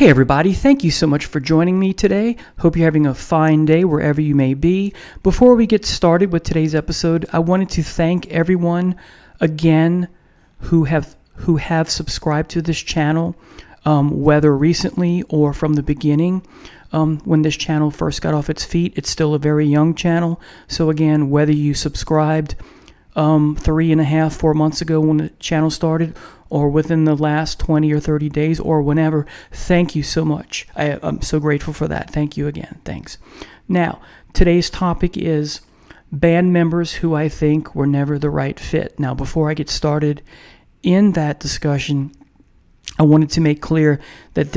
Hey everybody, thank you so much for joining me today. Hope you're having a fine day wherever you may be. Before we get started with today's episode, I wanted to thank everyone again who have subscribed to this channel, whether recently or from the beginning. When this channel first got off its feet, it's still a very young channel. So again, whether you subscribed 3.5, 4 months ago when the channel started, or within the last 20 or 30 days, or whenever, thank you so much. I'm so grateful for that. Thank you again. Thanks. Now, today's topic is band members who I think were never the right fit. Now, before I get started in that discussion, I wanted to make clear that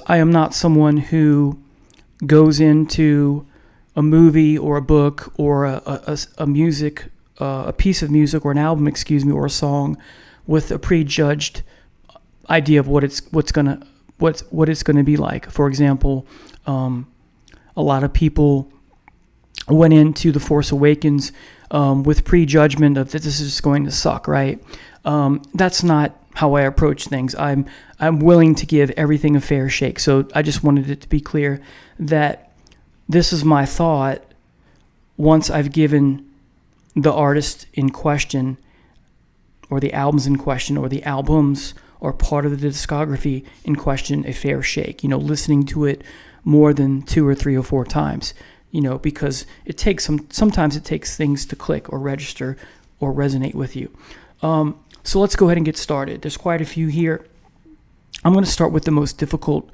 I am not someone who goes into a movie or a book or a piece of music or an album, or a song with a prejudged idea of what it's gonna be like. For example, a lot of people went into The Force Awakens with prejudgment of that this is going to suck, right? That's not how I approach things. I'm willing to give everything a fair shake. So I just wanted it to be clear that this is my thought once I've given the artist in question, or the albums in question, or the albums or part of the discography in question a fair shake, listening to it more than 2 or 3 or 4 times, because sometimes it takes things to click or register or resonate with you. So let's go ahead and get started. There's quite a few here. I'm going to start with the most difficult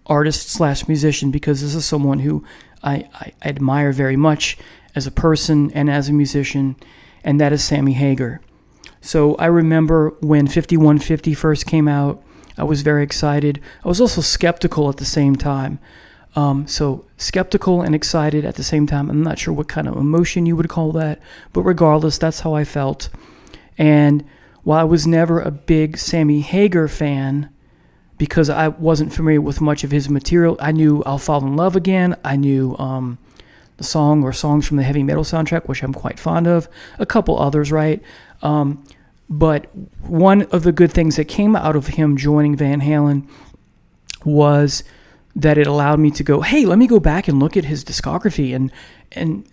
artist/musician, because this is someone who I admire very much as a person and as a musician, and that is Sammy Hagar. So I remember when 5150 first came out, I was very excited. I was also skeptical at the same time. So skeptical and excited at the same time. I'm not sure what kind of emotion you would call that, but regardless, that's how I felt. And while I was never a big Sammy Hagar fan, because I wasn't familiar with much of his material, I knew I'll Fall in Love Again. I knew the song or songs from the heavy metal soundtrack, which I'm quite fond of. A couple others, right? But one of the good things that came out of him joining Van Halen was that it allowed me to go, hey, let me go back and look at his discography, and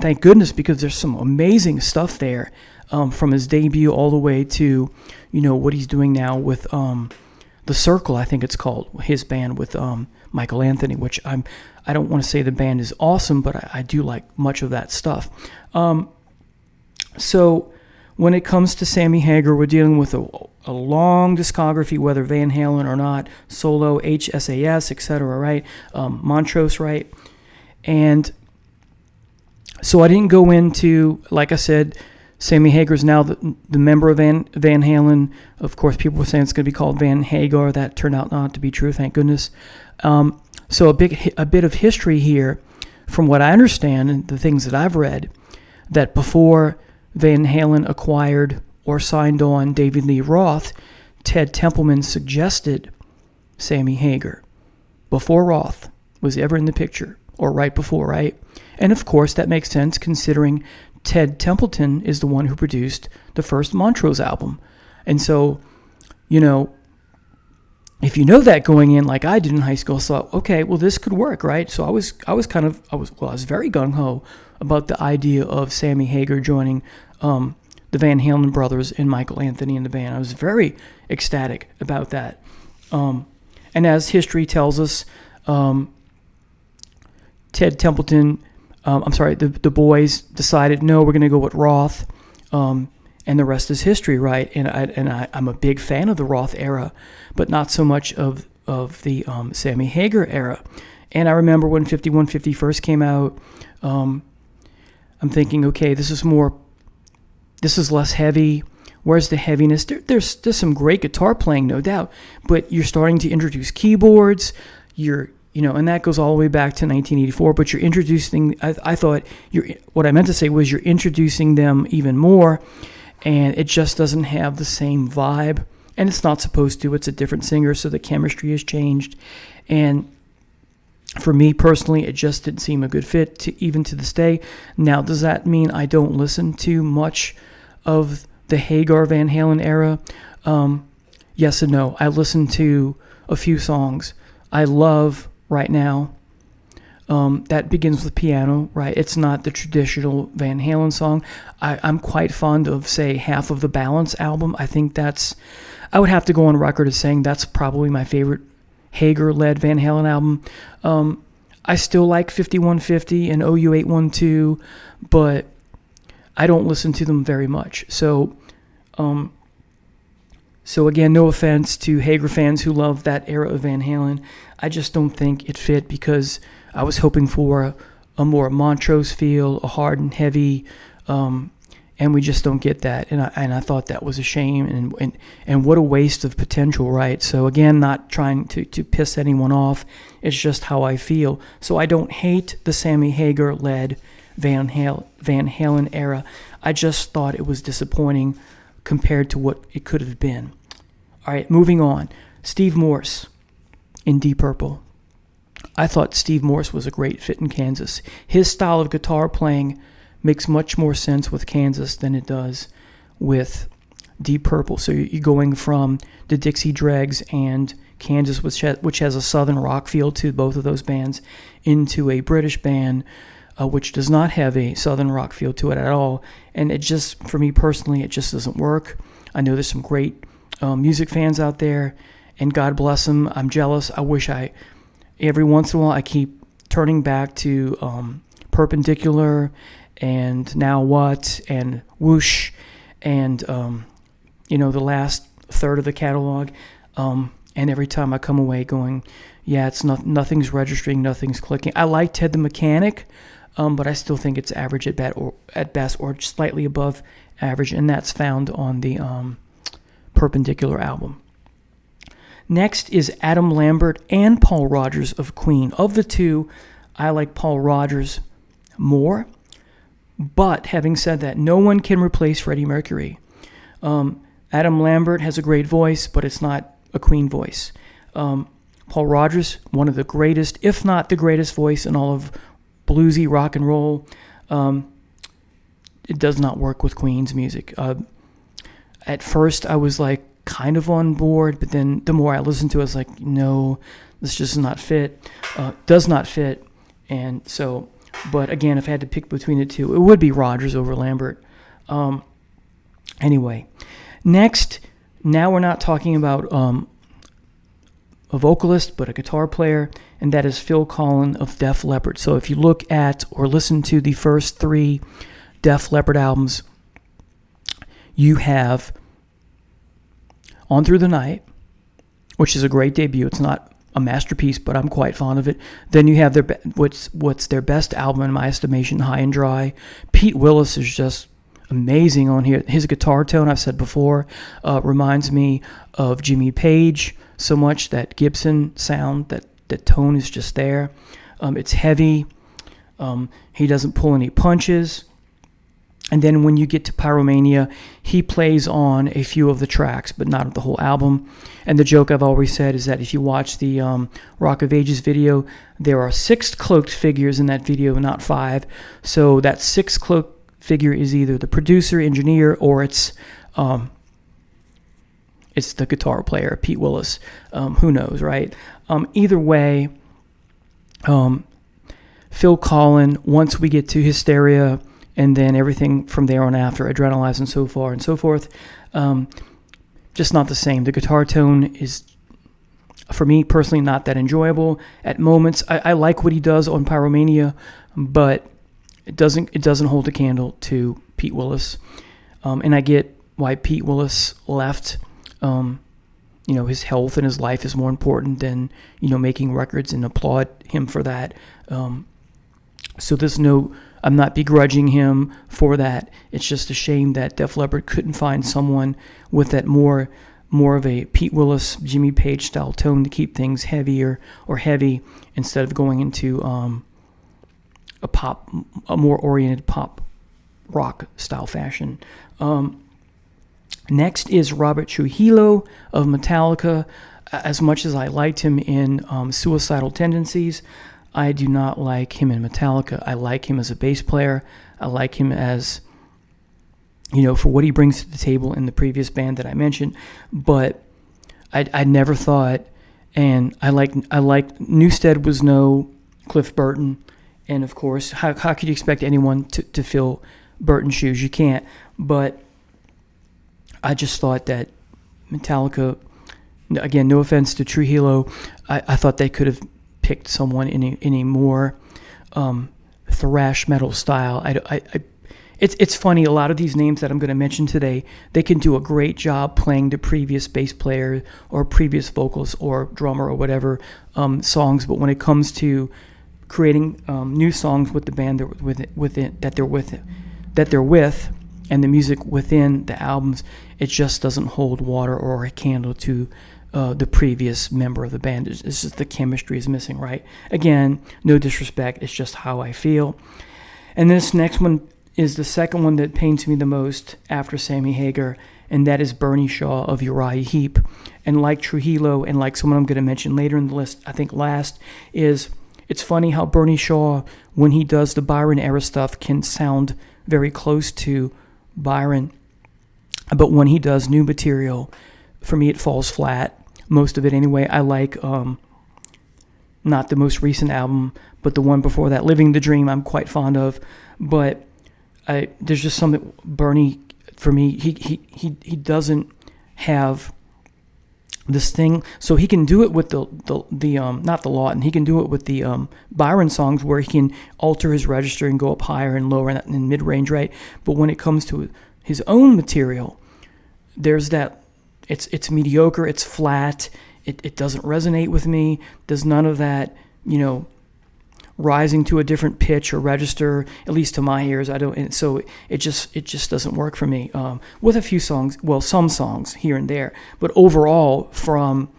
thank goodness, because there's some amazing stuff there, from his debut all the way to, what he's doing now with The Circle, I think it's called, his band with Michael Anthony, which I don't want to say the band is awesome, but I do like much of that stuff. So when it comes to Sammy Hagar, we're dealing with a long discography, whether Van Halen or not, solo, HSAS, etc., right? Montrose, right? And so I didn't go into, like I said, Sammy Hagar is now the member of Van Halen. Of course, people were saying it's going to be called Van Hagar. That turned out not to be true, thank goodness. So a bit of history here, from what I understand and the things that I've read, that before Van Halen acquired or signed on David Lee Roth, Ted Templeman suggested Sammy Hagar before Roth was ever in the picture, or right before, right? And of course that makes sense, considering Ted Templeton is the one who produced the first Montrose album. And so, if you know that going in, like I did in high school, I thought, okay, well, this could work, right? So I was very gung-ho about the idea of Sammy Hagar joining the Van Halen brothers and Michael Anthony in the band. I was very ecstatic about that. And as history tells us, Ted Templeton, the boys decided, no, we're going to go with Roth, and the rest is history, right? And I'm a big fan of the Roth era, but not so much of the Sammy Hagar era. And I remember when 5150 first came out, I'm thinking, okay, this is less heavy. Where's the heaviness? There's some great guitar playing, no doubt, but you're starting to introduce keyboards. And that goes all the way back to 1984. But you're introducing. What I meant to say was you're introducing them even more, and it just doesn't have the same vibe. And it's not supposed to. It's a different singer, so the chemistry has changed. And for me personally, it just didn't seem a good fit, even to this day. Now, does that mean I don't listen to much of the Hagar Van Halen era? yes and no. I listened to a few songs. I love Right Now. That begins with piano, right? It's not the traditional Van Halen song. I'm quite fond of, say, Half of the Balance album. I think I would have to go on record as saying that's probably my favorite Hagar-led Van Halen album. I still like 5150 and OU812, but I don't listen to them very much. So again, no offense to Hagar fans who love that era of Van Halen. I just don't think it fit because I was hoping for a more Montrose feel, a hard and heavy, and we just don't get that. And I thought that was a shame, and what a waste of potential, right? So again, not trying to piss anyone off. It's just how I feel. So I don't hate the Sammy Hagar-led Van Halen era. I just thought it was disappointing compared to what it could have been. All right, moving on. Steve Morse in Deep Purple. I thought Steve Morse was a great fit in Kansas. His style of guitar playing makes much more sense with Kansas than it does with Deep Purple. So you're going from the Dixie Dregs and Kansas, which has a southern rock feel to both of those bands, into a British band which does not have a southern rock feel to it at all. And it just, for me personally, it just doesn't work. I know there's some great music fans out there, and God bless them. I'm jealous. I wish every once in a while, I keep turning back to Perpendicular and Now What and Whoosh and, the last third of the catalog. And every time I come away going, yeah, it's nothing's registering, nothing's clicking. I like Ted the Mechanic, but I still think it's average at best or slightly above average, and that's found on the Perpendicular album. Next is Adam Lambert and Paul Rodgers of Queen. Of the two, I like Paul Rodgers more, but having said that, no one can replace Freddie Mercury. Adam Lambert has a great voice, but it's not a Queen voice. Paul Rodgers, one of the greatest, if not the greatest voice in all of bluesy rock and roll. It does not work with Queen's music. At first, I was like kind of on board, but then the more I listened to it, I was like, no, this just does not fit. And so, but again, if I had to pick between the two, it would be Rodgers over Lambert. Anyway, next, now we're not talking about a vocalist, but a guitar player, and that is Phil Collen of Def Leppard. So if you look at or listen to the first three Def Leppard albums, you have On Through the Night, which is a great debut. It's not a masterpiece, but I'm quite fond of it. Then you have what's their best album in my estimation, High and Dry. Pete Willis is just amazing on here. His guitar tone, I've said before, reminds me of Jimmy Page so much. That Gibson sound, that tone is just there. It's heavy. He doesn't pull any punches. And then when you get to Pyromania, he plays on a few of the tracks, but not the whole album. And the joke I've always said is that if you watch the Rock of Ages video, there are 6 cloaked figures in that video, not 5. So that 6th cloaked figure is either the producer, engineer, or it's the guitar player, Pete Willis. Who knows, right? Either way, Phil Collen, once we get to Hysteria, and then everything from there on after, Adrenalize and so far and so forth, just not the same. The guitar tone is, for me personally, not that enjoyable. At moments, I like what he does on Pyromania, but it doesn't hold a candle to Pete Willis. And I get why Pete Willis left. His health and his life is more important than, making records, and applaud him for that. So I'm not begrudging him for that. It's just a shame that Def Leppard couldn't find someone with that more of a Pete Willis, Jimmy Page style tone to keep things heavier or heavy instead of going into a more oriented pop rock style fashion. Next is Robert Trujillo of Metallica. As much as I liked him in Suicidal Tendencies, I do not like him in Metallica. I like him as a bass player. I like him as, for what he brings to the table in the previous band that I mentioned. But I never thought, and I like Newstead was no Cliff Burton, and of course, how could you expect anyone to fill Burton's shoes? You can't. But I just thought that Metallica, again, no offense to Trujillo, I thought they could have picked someone in a more thrash metal style. It's funny, a lot of these names that I'm going to mention today, they can do a great job playing the previous bass player or previous vocals or drummer or whatever songs, but when it comes to creating new songs with the band that they're with and the music within the albums, it just doesn't hold water or a candle to the previous member of the band. It's just the chemistry is missing, right? Again, no disrespect, it's just how I feel. And this next one is the second one that pains me the most after Sammy Hagar, and that is Bernie Shaw of Uriah Heep. And like Trujillo, and like someone I'm going to mention later in the list, I think last, is it's funny how Bernie Shaw, when he does the Byron era stuff, can sound very close to Byron, but when he does new material, for me it falls flat, most of it anyway. I like not the most recent album, but the one before that, Living the Dream, I'm quite fond of, but there's just something Bernie, for me, he doesn't have this thing, so he can do it with the not the Lawton, he can do it with the Byron songs where he can alter his register and go up higher and lower in mid-range, right? But when it comes to his own material, there's that, it's mediocre, it's flat, it doesn't resonate with me, there's none of that, rising to a different pitch or register, at least to my ears. I don't, and so it just doesn't work for me. With a few songs, well, some songs here and there, but overall, from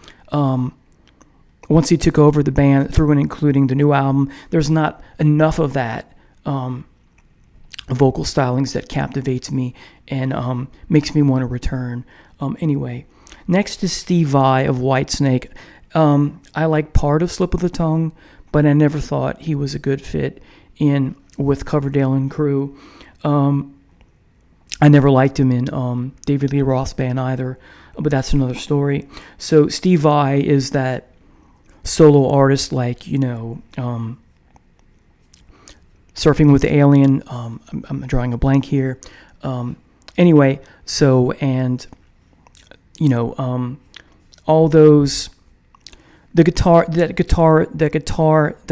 once he took over the band, through and including the new album, there's not enough of that vocal stylings that captivates me and makes me want to return. Anyway, next is Steve Vai of Whitesnake. I like part of Slip of the Tongue, but I never thought he was a good fit in with Coverdale and crew. I never liked him in David Lee Roth's band either, but that's another story. So Steve Vai is that solo artist, like, Surfing with the Alien. I'm drawing a blank here. Anyway, so, and, all those, that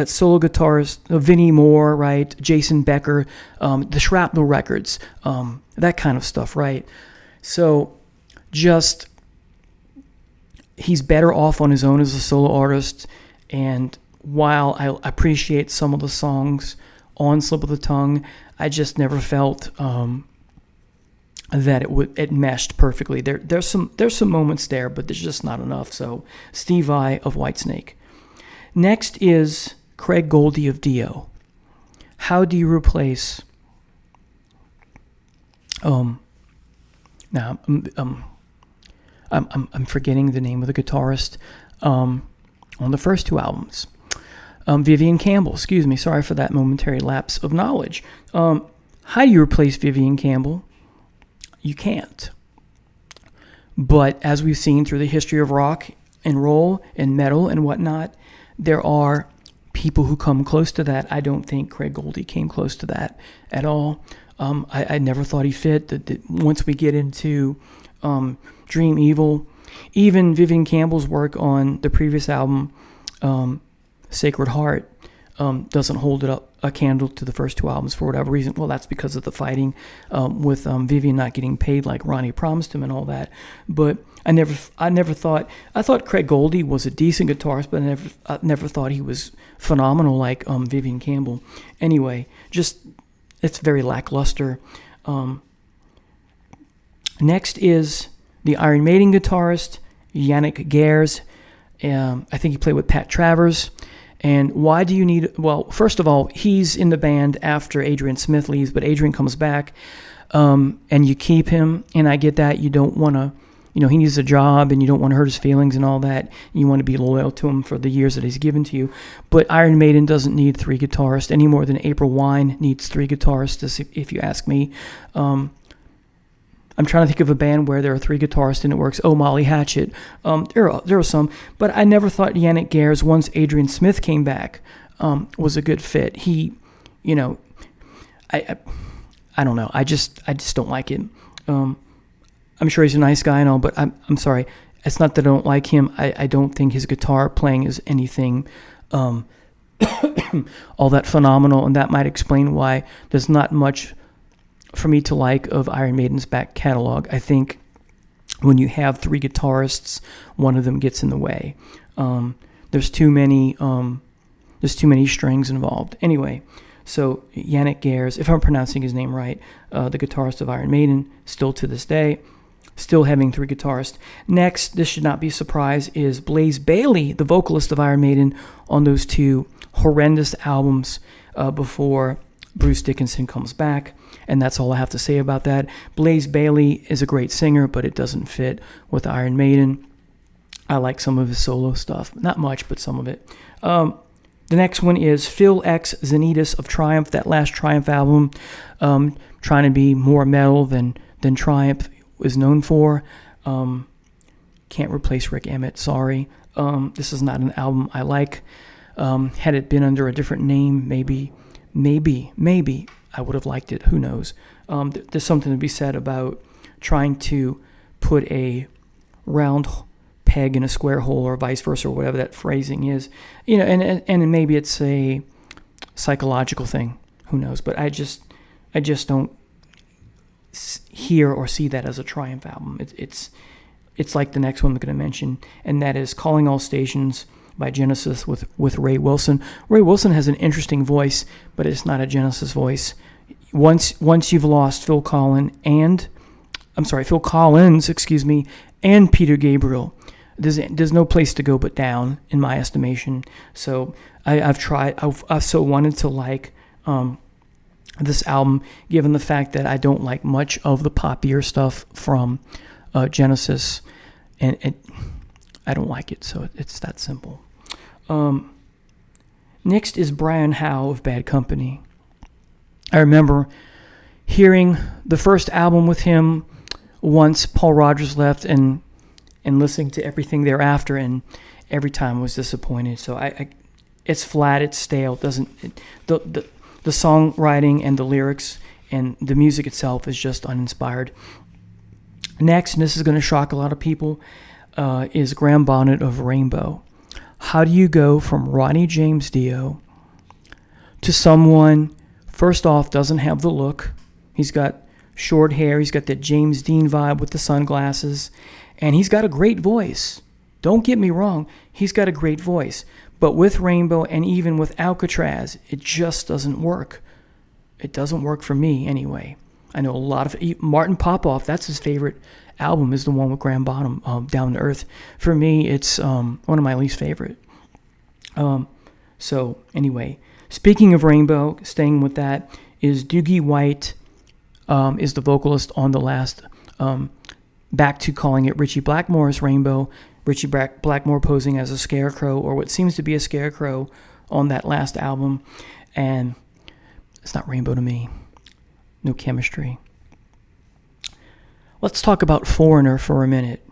solo guitarist, Vinnie Moore, right? Jason Becker, the Shrapnel Records, that kind of stuff, right? So just, he's better off on his own as a solo artist. And while I appreciate some of the songs on Slip of the Tongue, I just never felt that it meshed perfectly. There's some moments there, but there's just not enough. So Steve Vai of Whitesnake. Next is Craig Goldie of Dio. How do you replace? Now I'm forgetting the name of the guitarist on the first two albums. Vivian Campbell. Excuse me. Sorry for that momentary lapse of knowledge. How do you replace Vivian Campbell? You can't. But as we've seen through the history of rock and roll and metal and whatnot, there are people who come close to that. I don't think Craig Goldie came close to that at all. I never thought he fit. That once we get into Dream Evil, even Vivian Campbell's work on the previous album, Sacred Heart, doesn't hold it up a candle to the first two albums for whatever reason. Well, that's because of the fighting with Vivian not getting paid like Ronnie promised him and all that. But I thought Craig Goldie was a decent guitarist, but I never thought he was phenomenal like Vivian Campbell. Anyway, just it's very lackluster. Next is the Iron Maiden guitarist Yannick Gers. I think he played with Pat Travers. And why do you need... Well, first of all, he's in the band after Adrian Smith leaves, but Adrian comes back, and you keep him, and I get that. You don't want to... he needs a job, and you don't want to hurt his feelings and all that. You want to be loyal to him for the years that he's given to you. But Iron Maiden doesn't need three guitarists any more than April Wine needs three guitarists, if you ask me. I'm trying to think of a band where there are 3 guitarists and it works. Oh, Molly Hatchet. There are some, but I never thought Yannick Gers, once Adrian Smith came back, was a good fit. He, I don't know. I just don't like it. I'm sure he's a nice guy and all, but I'm sorry. It's not that I don't like him. I don't think his guitar playing is anything all that phenomenal, and that might explain why there's not much for me to like of Iron Maiden's back catalog. I think when you have 3 guitarists, one of them gets in the way. There's too many strings involved. Anyway, so Yannick Gers, if I'm pronouncing his name right, the guitarist of Iron Maiden, still to this day, still having 3 guitarists. Next, this should not be a surprise, is Blaze Bayley, the vocalist of Iron Maiden, on those 2 horrendous albums before Bruce Dickinson comes back. And that's all I have to say about that. Blaze Bayley is a great singer, but it doesn't fit with Iron Maiden. I like some of his solo stuff. Not much, but some of it. The next one is Phil X. Xenidus of Triumph, that last Triumph album, trying to be more metal than Triumph is known for. Can't replace Rick Emmett, sorry. This is not an album I like. Had it been under a different name, maybe I would have liked it. Who knows? There's something to be said about trying to put a round peg in a square hole, or vice versa, or whatever that phrasing is. And maybe it's a psychological thing. Who knows? But I just don't hear or see that as a Triumph album. It's like the next one I'm going to mention, and that is Calling All Stations by Genesis with Ray Wilson. Ray Wilson has an interesting voice, but it's not a Genesis voice. Once you've lost Phil Collins, and Peter Gabriel, there's no place to go but down, in my estimation. So I've so wanted to like this album, given the fact that I don't like much of the poppier stuff from Genesis, and I don't like it, so it's that simple. Next is Brian Howe of Bad Company. I remember hearing the first album with him once Paul Rodgers left, and listening to everything thereafter, and every time I was disappointed. So it's flat, it's stale. The songwriting and the lyrics and the music itself is just uninspired. Next, and this is going to shock a lot of people, is Graham Bonnet of Rainbow. How do you go from Ronnie James Dio to someone, first off, doesn't have the look? He's got short hair. He's got that James Dean vibe with the sunglasses. And he's got a great voice. Don't get me wrong. He's got a great voice. But with Rainbow and even with Alcatraz, it just doesn't work. It doesn't work for me anyway. I know a lot of... Martin Popoff, that's his favorite album, is the one with Graham Bonham, Down to Earth. For me, it's one of my least favorite. So anyway, speaking of Rainbow, staying with that, is Doogie White is the vocalist on the last... back to calling it Richie Blackmore's Rainbow. Richie Blackmore posing as a scarecrow, or what seems to be a scarecrow, on that last album. And it's not Rainbow to me. No chemistry. Let's talk about Foreigner for a minute.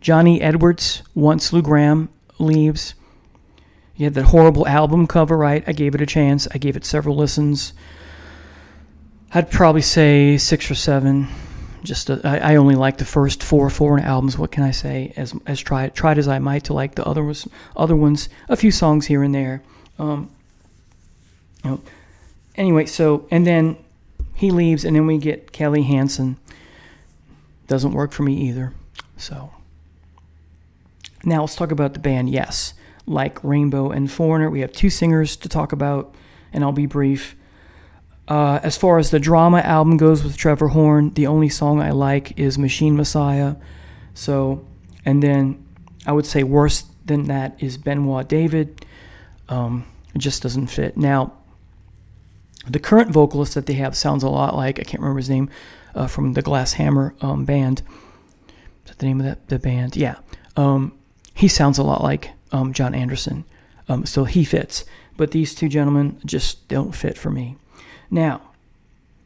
Johnny Edwards, once Lou Gramm leaves. You had that horrible album cover, right? I gave it a chance. I gave it several listens. I'd probably say 6 or 7. I only like the first 4 Foreigner albums. What can I say? As tried as I might to like the other ones, a few songs here and there. Anyway, so, and then he leaves, and then we get Kelly Hansen. Doesn't work for me either. So now let's talk about the band. Yes, like Rainbow and Foreigner, we have 2 singers to talk about, and I'll be brief. As far as the drama album goes with Trevor Horn, the only song I like is Machine Messiah. So, and then I would say worse than that is Benoit David. It just doesn't fit. Now, the current vocalist that they have sounds a lot like, I can't remember his name, from the Glass Hammer band. Is that the name of the band? Yeah. He sounds a lot like John Anderson. So he fits. But these 2 gentlemen just don't fit for me. Now,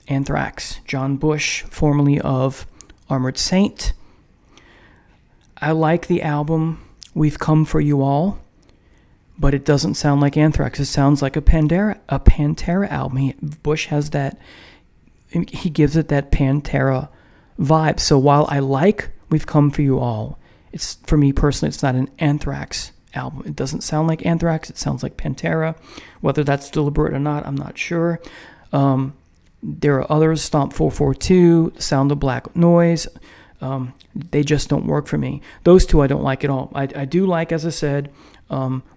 Anthrax, John Bush, formerly of Armored Saint. I like the album We've Come For You All, but it doesn't sound like Anthrax. It sounds like a Pantera album. Bush has that, he gives it that Pantera vibe. So while I like We've Come For You All, it's, for me personally, it's not an Anthrax album. It doesn't sound like Anthrax. It sounds like Pantera. Whether that's deliberate or not, I'm not sure. There are others, Stomp 442, Sound of Black Noise. They just don't work for me. Those two I don't like at all. I do like, as I said,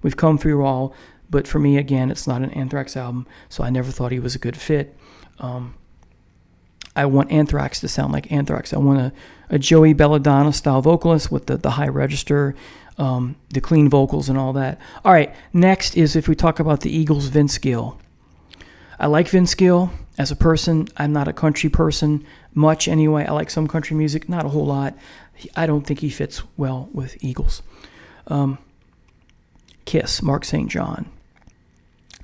We've Come For You All, but for me, again, it's not an Anthrax album, so I never thought he was a good fit. I want Anthrax to sound like Anthrax. I want a Joey Belladonna style vocalist with the high register, the clean vocals and all that. All right, next is if we talk about the Eagles, Vince Gill. I like Vince Gill as a person. I'm not a country person much anyway. I like some country music, not a whole lot. I don't think he fits well with Eagles. Kiss, Mark St. John.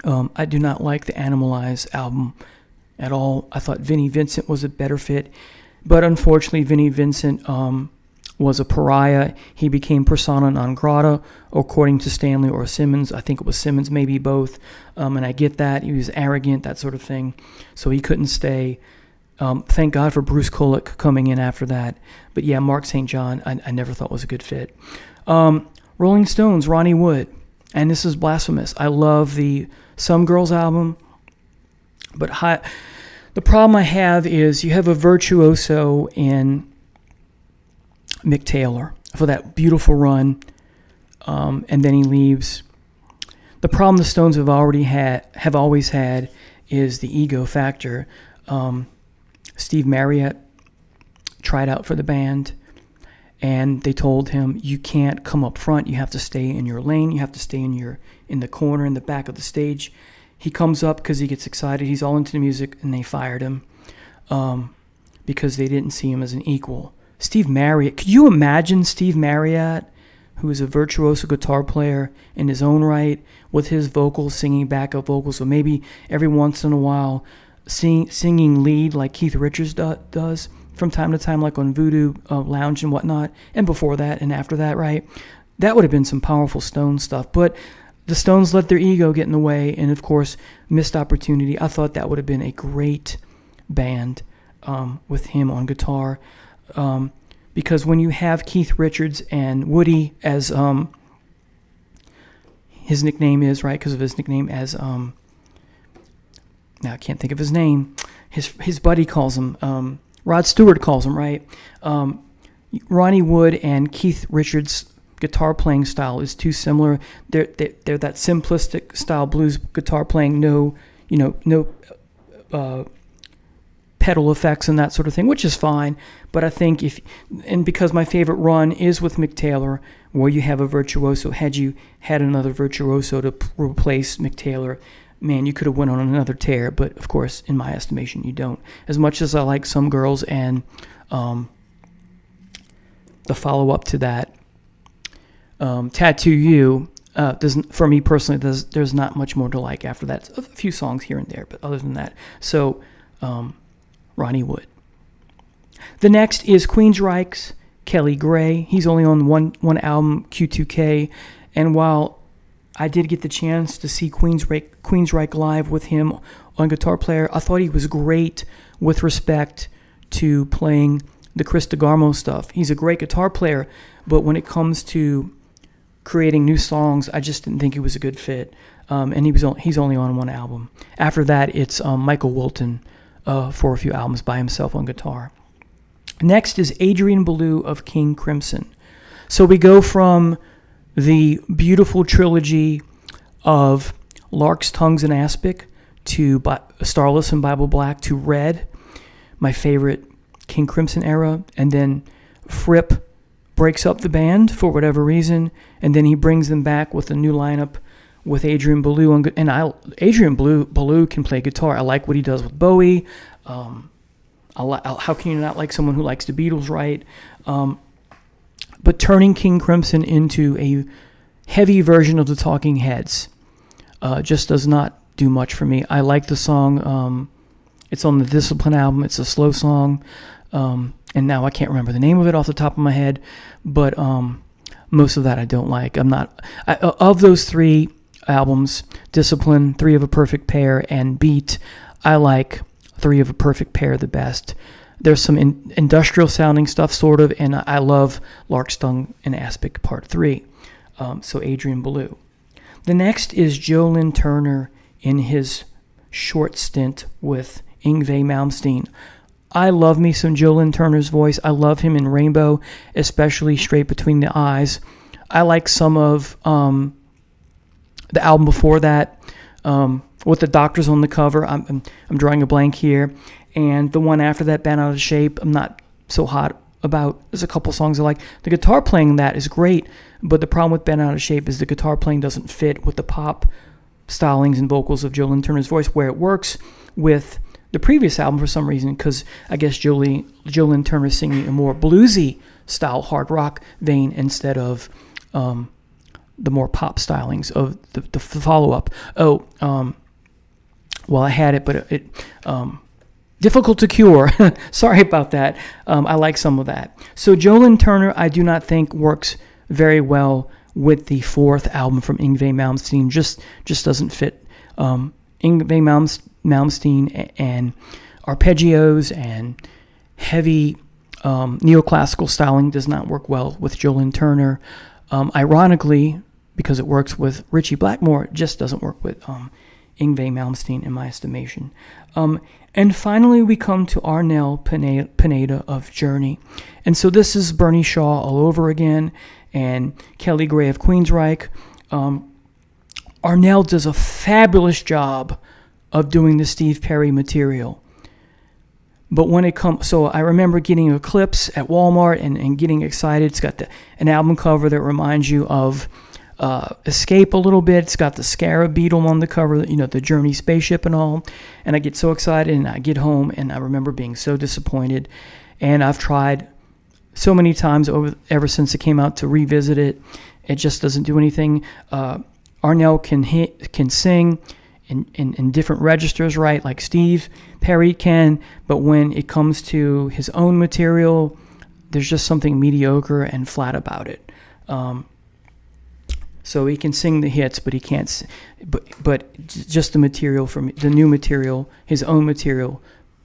I do not like the Animalize album at all. I thought Vinnie Vincent was a better fit, but unfortunately Vinnie Vincent was a pariah. He became persona non grata, according to Stanley or Simmons. I think it was Simmons, maybe both. And I get that. He was arrogant, that sort of thing. So he couldn't stay. Thank God for Bruce Kulick coming in after that. But yeah, Mark St. John, I never thought was a good fit. Rolling Stones, Ronnie Wood. And this is blasphemous. I love the Some Girls album. But the problem I have is you have a virtuoso in Mick Taylor for that beautiful run, and then he leaves. The problem the Stones have always had is the ego factor. Steve Marriott tried out for the band, and they told him, you can't come up front. You have to stay in your lane. You have to stay in the corner, in the back of the stage. He comes up because he gets excited. He's all into the music, and they fired him because they didn't see him as an equal. Steve Marriott. Could you imagine Steve Marriott, who is a virtuoso guitar player in his own right, with his vocals, singing backup vocals, so maybe every once in a while singing lead like Keith Richards does from time to time, like on Voodoo Lounge and whatnot, and before that and after that, right? That would have been some powerful Stones stuff. But the Stones let their ego get in the way, and of course, missed opportunity. I thought that would have been a great band with him on guitar. Because when you have Keith Richards and Woody as his nickname is, right, because of his nickname as now I can't think of his name. His buddy calls him Rod Stewart calls him, right. Ronnie Wood and Keith Richards' guitar playing style is too similar. They're that simplistic style blues guitar playing, no pedal effects and that sort of thing, which is fine. But I think because my favorite run is with Mick Taylor, where you have a virtuoso. Had you had another virtuoso to replace Mick Taylor, man, you could have went on another tear. But of course, in my estimation, you don't. As much as I like Some Girls and the follow-up to that, Tattoo You, for me personally, there's not much more to like after that. A few songs here and there, but other than that, so Ronnie Wood. The next is Queensryche's Kelly Gray. He's only on one album, Q2K, and while I did get the chance to see Queensryche live with him on guitar player, I thought he was great with respect to playing the Chris DeGarmo stuff. He's a great guitar player, but when it comes to creating new songs, I just didn't think he was a good fit. And he's only on one album. After that, it's Michael Wilton for a few albums by himself on guitar. Next is Adrian Belew of King Crimson. So we go from the beautiful trilogy of Lark's Tongues and Aspic to Starless and Bible Black to Red, my favorite King Crimson era, and then Fripp breaks up the band for whatever reason, and then he brings them back with a new lineup with Adrian Belew. Adrian Belew can play guitar. I like what he does with Bowie. How can you not like someone who likes the Beatles, right? But turning King Crimson into a heavy version of the Talking Heads just does not do much for me. I like the song. It's on the Discipline album. It's a slow song. and now I can't remember the name of it off the top of my head, but most of that I don't like. Of those 3 albums, Discipline, 3 of a Perfect Pair, and Beat, I like 3 of a Perfect Pair the best. There's some industrial sounding stuff, sort of, and I love Larkstongue and Aspic Part 3. So Adrian Belew. The next is Joe Lynn Turner in his short stint with Yngwie Malmsteen. I love me some Joe Lynn Turner's voice. I love him in Rainbow, especially Straight Between the Eyes. I like some of the album before that, with the Doctors on the cover. I'm drawing a blank here. And the one after that, Bent Out of Shape, I'm not so hot about. There's a couple songs I like. The guitar playing in that is great, but the problem with Bent Out of Shape is the guitar playing doesn't fit with the pop stylings and vocals of Joe Lynn Turner's voice, where it works with the previous album for some reason, because I guess Joe Lynn Turner is singing a more bluesy style hard rock vein instead of the more pop stylings of the follow-up. Well, I had it, but it difficult to cure. Sorry about that. I like some of that. So Joe Lynn Turner, I do not think works very well with the 4th album from Yngwie Malmsteen. Just doesn't fit. Yngwie Malmsteen and arpeggios and heavy neoclassical styling does not work well with Joe Lynn Turner. Ironically, because it works with Ritchie Blackmore, it just doesn't work with Yngwie Malmsteen in my estimation. And finally, we come to Arnel Pineda of Journey. And so this is Bernie Shaw all over again, and Kelly Gray of Queensryche. Arnel does a fabulous job of doing the Steve Perry material. But when it comes, so I remember getting Eclipse at Walmart and getting excited. It's got an album cover that reminds you of Escape a little bit. It's got the Scarab Beetle on the cover, the Journey spaceship and all. And I get so excited, and I get home, and I remember being so disappointed. And I've tried so many times ever since it came out to revisit it. It just doesn't do anything. Arnel can sing in different registers, right, like Steve Perry can, but when it comes to his own material, there's just something mediocre and flat about it. So he can sing the hits, but he can't. But just the material from the new material, his own material,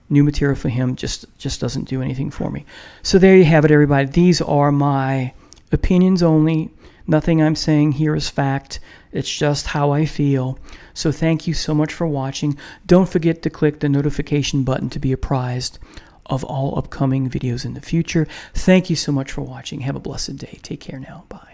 new material for him just doesn't do anything for me. So there you have it, everybody. These are my opinions only. Nothing I'm saying here is fact. It's just how I feel. So thank you so much for watching. Don't forget to click the notification button to be apprised of all upcoming videos in the future. Thank you so much for watching. Have a blessed day. Take care now. Bye.